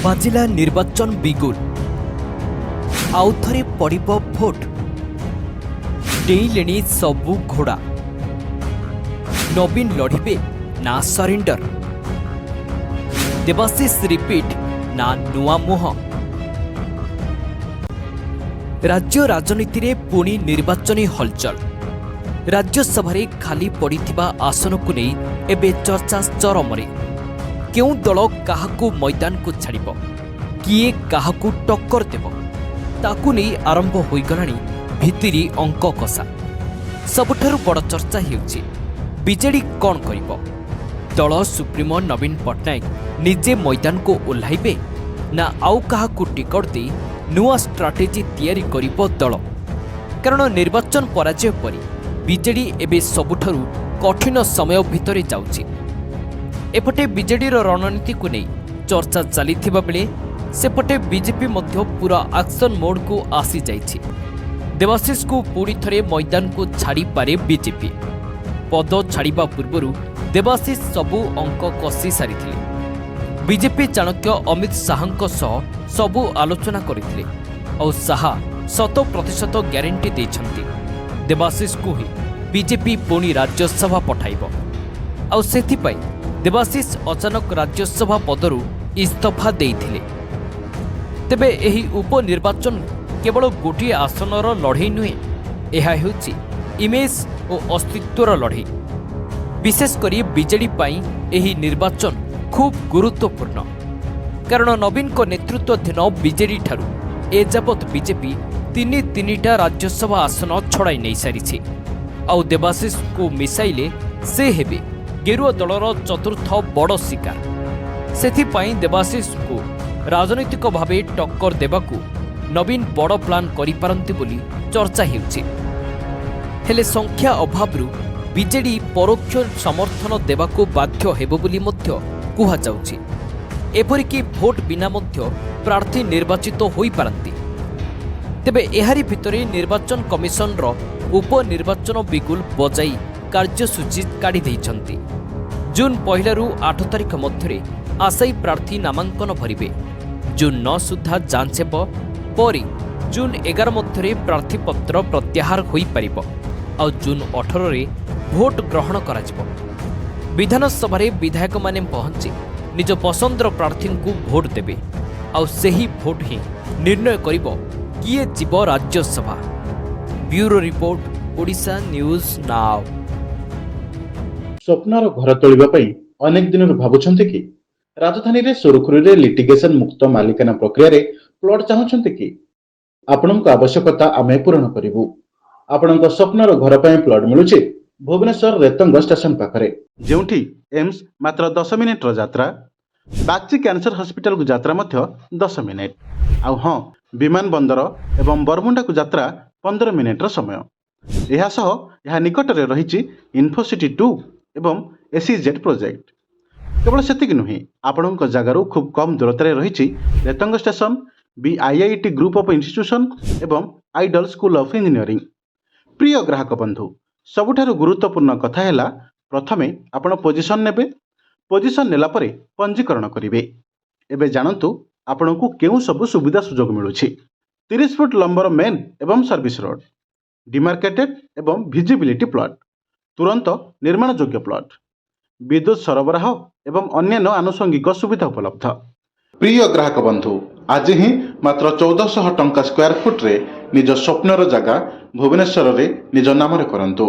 ବାଜିଲା ନିର୍ବାଚନ ବିଗୁଲ। ଆଉ ଥରେ ପଡ଼ିବ ଭୋଟ। ଡେଇଁଲେଣି ସବୁ ଘୋଡ଼ା। ନବୀନ ଲଢ଼ିବେ ନା ସରେଣ୍ଡର? ଦେବାଶିଷ ରିପିଟ୍ ନା ନୂଆ ମୁହଁ? ରାଜ୍ୟ ରାଜନୀତିରେ ପୁଣି ନିର୍ବାଚନୀ ହଲଚଲ। ରାଜ୍ୟସଭାରେ ଖାଲି ପଡ଼ିଥିବା ଆସନକୁ ନେଇ ଏବେ ଚର୍ଚ୍ଚା ଚରମରେ। କେଉଁ ଦଳ କାହାକୁ ମଇଦାନକୁ ଛାଡ଼ିବ, କିଏ କାହାକୁ ଟକ୍କର ଦେବ, ତାକୁ ନେଇ ଆରମ୍ଭ ହୋଇଗଲାଣି ଭିତିରି ଅଙ୍କ କଷା। ସବୁଠାରୁ ବଡ଼ ଚର୍ଚ୍ଚା ହେଉଛି ବିଜେଡି କ'ଣ କରିବ? ଦଳ ସୁପ୍ରିମୋ ନବୀନ ପଟ୍ଟନାୟକ ନିଜେ ମଇଦାନକୁ ଓହ୍ଲାଇବେ ନା ଆଉ କାହାକୁ ଟିକଟ ଦେଇ ନୂଆ ଷ୍ଟ୍ରାଟେଜି ତିଆରି କରିବ ଦଳ? କାରଣ ନିର୍ବାଚନ ପରାଜୟ ପରେ ବିଜେଡି ଏବେ ସବୁଠାରୁ କଠିନ ସମୟ ଭିତରେ ଯାଉଛି। ଏପଟେ ବିଜେଡିର ରଣନୀତିକୁ ନେଇ ଚର୍ଚ୍ଚା ଚାଲିଥିବା ବେଳେ ସେପଟେ ବିଜେପି ମଧ୍ୟ ପୂରା ଆକ୍ସନ ମୋଡକୁ ଆସିଯାଇଛି। ଦେବାଶିଷକୁ ପୁଣି ଥରେ ମଇଦାନକୁ ଛାଡ଼ିପାରେ ବିଜେପି। ପଦ ଛାଡ଼ିବା ପୂର୍ବରୁ ଦେବାଶିଷ ସବୁ ଅଙ୍କ କଷି ସାରିଥିଲେ। ବିଜେପି ଚାଣକ୍ୟ ଅମିତ ଶାହାଙ୍କ ସହ ସବୁ ଆଲୋଚନା କରିଥିଲେ। ଆଉ ଶାହା 100% ଗ୍ୟାରେଣ୍ଟି ଦେଇଛନ୍ତି ଦେବାଶିଷକୁ ହିଁ ବିଜେପି ପୁଣି ରାଜ୍ୟସଭା ପଠାଇବ। ଆଉ ସେଥିପାଇଁ ଦେବାଶିଷ ଅଚାନକ ରାଜ୍ୟସଭା ପଦରୁ ଇସ୍ତଫା ଦେଇଥିଲେ। ତେବେ ଏହି ଉପନିର୍ବାଚନ କେବଳ ଗୋଟିଏ ଆସନର ଲଢ଼େଇ ନୁହେଁ, ଏହା ହେଉଛି ଇମେଜ ଓ ଅସ୍ତିତ୍ୱର ଲଢ଼େଇ। ବିଶେଷ କରି ବିଜେଡି ପାଇଁ ଏହି ନିର୍ବାଚନ ଖୁବ୍ ଗୁରୁତ୍ୱପୂର୍ଣ୍ଣ। କାରଣ ନବୀନଙ୍କ ନେତୃତ୍ୱାଧୀନ ବିଜେଡି ଠାରୁ ଏଯାବତ୍ ବିଜେପି ତିନିଟା ରାଜ୍ୟସଭା ଆସନ ଛଡ଼ାଇ ନେଇସାରିଛି। ଆଉ ଦେବାଶିଷକୁ ମିଶାଇଲେ ସେ ହେବେ ଗେରୁଆ ଦଳର ଚତୁର୍ଥ ବଡ଼ ଶିକାର। ସେଥିପାଇଁ ଦେବାଶିଷଙ୍କୁ ରାଜନୈତିକ ଭାବେ ଟକ୍କର ଦେବାକୁ ନବୀନ ବଡ଼ ପ୍ଲାନ୍ କରିପାରନ୍ତି ବୋଲି ଚର୍ଚ୍ଚା ହେଉଛି। ହେଲେ ସଂଖ୍ୟା ଅଭାବରୁ ବିଜେଡି ପରୋକ୍ଷ ସମର୍ଥନ ଦେବାକୁ ବାଧ୍ୟ ହେବ ବୋଲି ମଧ୍ୟ କୁହାଯାଉଛି। ଏପରିକି ଭୋଟ ବିନା ମଧ୍ୟ ପ୍ରାର୍ଥୀ ନିର୍ବାଚିତ ହୋଇପାରନ୍ତି। ତେବେ ଏହାରି ଭିତରେ ନିର୍ବାଚନ କମିଶନର ଉପନିର୍ବାଚନ ବିଗୁଲ ବଜାଇ କାର୍ଯ୍ୟସୂଚୀ କାଢ଼ି ଦେଇଛନ୍ତି। ଜୁନ୍ 1ରୁ 8 ତାରିଖ ମଧ୍ୟରେ ଆଶାୟୀ ପ୍ରାର୍ଥୀ ନାମାଙ୍କନ ଭରିବେ। ଜୁନ୍ 9 ସୁଦ୍ଧା ଯାଞ୍ଚ ହେବ। ପରେ ଜୁନ୍ 11 ମଧ୍ୟରେ ପ୍ରାର୍ଥୀପତ୍ର ପ୍ରତ୍ୟାହାର ହୋଇପାରିବ। ଆଉ ଜୁନ୍ 18ରେ ଭୋଟ ଗ୍ରହଣ କରାଯିବ। ବିଧାନସଭାରେ ବିଧାୟକମାନେ ପହଞ୍ଚି ନିଜ ପସନ୍ଦର ପ୍ରାର୍ଥୀଙ୍କୁ ଭୋଟ ଦେବେ। ଆଉ ସେହି ଭୋଟ ହିଁ ନିର୍ଣ୍ଣୟ କରିବ କିଏ ଯିବ Rajya Sabha. Bureau report, Odisha news now. ସ୍ୱପ୍ନର ଘର ତୋଳିବା ପାଇଁ ଅନେକ ଦିନରୁ ଭାବୁଛନ୍ତି କି? ରାଜଧାନୀରେ ସୁରୁଖୁରୁରେ ଲିଟିଗେସନ ମୁକ୍ତ ମାଲିକାନା ପ୍ରକ୍ରିୟାରେ ପ୍ଲଟ ଚାହୁଁଛନ୍ତି କି? ଆପଣଙ୍କ ଆବଶ୍ୟକତା ଆମେ ପୂରଣ କରିବୁ। ଆପଣଙ୍କ ସ୍ୱପ୍ନର ଘର ପାଇଁ ପ୍ଲଟ ମିଳୁଛି ଭୁବନେଶ୍ୱର ରେତଙ୍ଗ ଷ୍ଟେସନ ପାଖରେ, ଯେଉଁଠି ଏମ୍ସ ମାତ୍ର 10 ମିନିଟର ଯାତ୍ରା, ବାଗଚି କ୍ୟାନ୍ସର ହସ୍ପିଟାଲକୁ ଯାତ୍ରା ମଧ୍ୟ 10 ମିନିଟ, ଆଉ ହଁ, ବିମାନ ବନ୍ଦର ଏବଂ ବରମୁଣ୍ଡାକୁ ଯାତ୍ରା 15 ମିନିଟର ସମୟ। ଏହା ସହ ଏହା ନିକଟରେ ରହିଛି ଇନଫୋସିଟି 2 ଏବଂ SEZ ପ୍ରୋଜେକ୍ଟ। କେବଳ ସେତିକି ନୁହେଁ, ଆପଣଙ୍କ ଜାଗାରୁ ଖୁବ୍ କମ୍ ଦୂରତାରେ ରହିଛି Retang station, BIIT group of institution ଏବଂ ଆଇଡଲ ସ୍କୁଲ ଅଫ୍ ଇଞ୍ଜିନିୟରିଂ। ପ୍ରିୟ ଗ୍ରାହକ ବନ୍ଧୁ, ସବୁଠାରୁ ଗୁରୁତ୍ୱପୂର୍ଣ୍ଣ କଥା ହେଲା, ପ୍ରଥମେ ଆପଣ ପୋଜିସନ ନେବେ। ପୋଜିସନ ନେଲା ପରେ ପଞ୍ଜୀକରଣ କରିବେ। ଏବେ ଜାଣନ୍ତୁ ଆପଣଙ୍କୁ କେଉଁ ସବୁ ସୁବିଧା ସୁଯୋଗ ମିଳୁଛି। 30 ଫୁଟ ଲମ୍ବର ମେନ୍ ଏବଂ ସର୍ଭିସ ରୋଡ, ଡିମାର୍କେଟେଡ୍ ଏବଂ ଭିଜିବିଲିଟି ପ୍ଲଟ, ତୁରନ୍ତ ନିର୍ମାଣ ଯୋଗ୍ୟ ପ୍ଲଟ, ବିଦ୍ୟୁତ ସରବରାହ ଏବଂ ଅନ୍ୟାନ୍ୟ ଆନୁଷଙ୍ଗିକ ସୁବିଧା ଉପଲବ୍ଧ। ପ୍ରିୟ ଗ୍ରାହକ ବନ୍ଧୁ, ଆଜି ହିଁ ମାତ୍ର 1400 ଟଙ୍କା ସ୍କୋୟାର ଫୁଟରେ ନିଜ ସ୍ୱପ୍ନର ଜାଗା ଭୁବନେଶ୍ୱରରେ ନିଜ ନାମରେ କରନ୍ତୁ।